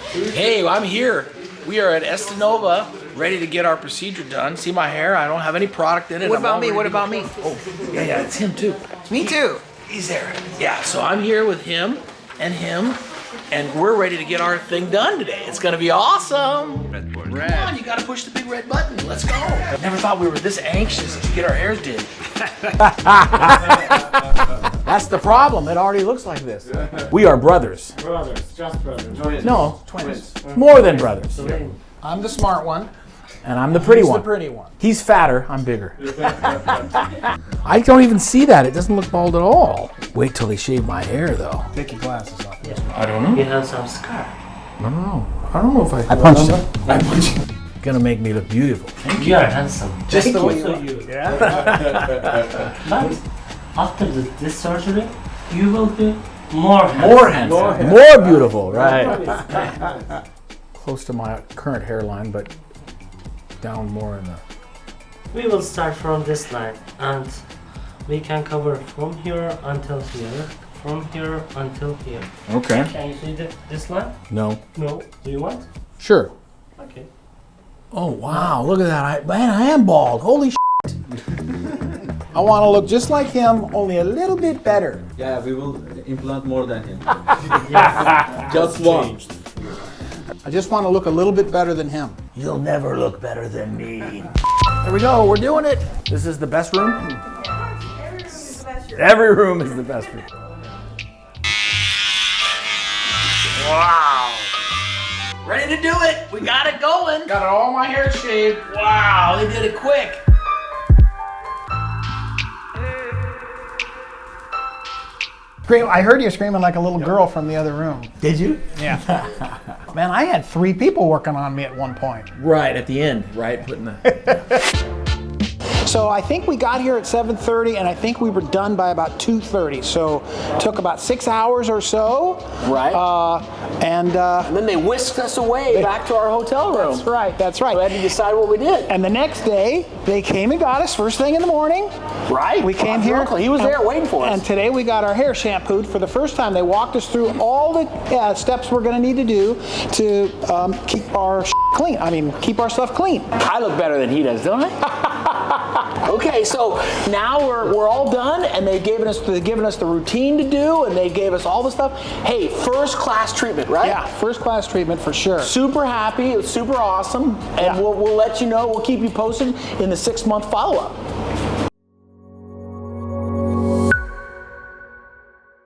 Hey, I'm here. We are at Estenove, ready to get our procedure done. See my hair? I don't have any product in it. What about me? What about me? Oh, yeah, it's him too. Me too. He's there. Yeah, so I'm here with him, and we're ready to get our thing done today. It's gonna be awesome. Red board. Come on, you gotta push the big red button. Let's go. I never thought we were this anxious to get our hairs did. That's the problem. It already looks like this. We are brothers. Brothers, just brothers. No, twins. More than brothers. I'm the smart one. And I'm the pretty He's one. the pretty one. He's fatter, I'm bigger. I don't even see that. It doesn't look bald at all. Wait till they shave my hair, though. Take your glasses off. I don't know. You have some scar. I don't know. I don't know if I punched him. I punched him. Gonna make me look beautiful. You are handsome. Just the way you Also are. you. But after this surgery, you will be more handsome. More handsome. More beautiful, right. Close to my current hairline, but down more in the... We will start from this line and we can cover from here until here, from here until here. Okay. Can you see this line? No. No. Do you want? Sure. Okay. Oh, wow. Look at that. Man, I am bald. Holy shit. I want to look just like him, only a little bit better. Yeah, we will implant more than him. Just one. I just want to look a little bit better than him. You'll never look better than me. Here we go. We're doing it. This is the best room? Every room is the best room. Wow. Ready to do it. We got it going. Got all my hair shaved. Wow, they did it quick. I heard you screaming like a little girl from the other room. Did you? Yeah. Man, I had 3 people working on me at one point. Right, at the end, right? Putting the... So I think we got here at 7:30, and I think we were done by about 2:30. So it took about 6 hours or so. Right. And then they whisked us away back to our hotel room. That's right. That's right. We had to decide what we did. And the next day, they came and got us first thing in the morning. Right. We came here. He was there waiting for us. And today we got our hair shampooed for the first time. They walked us through all the steps we're going to need to do to keep our clean. I mean, keep our stuff clean. I look better than he does, don't I? Okay, so now we're all done, and they've given us the routine to do, and they gave us all the stuff. Hey, first class treatment, right? Yeah, first class treatment for sure. Super happy. It was super awesome, and we'll let you know. We'll keep you posted in the 6-month follow-up.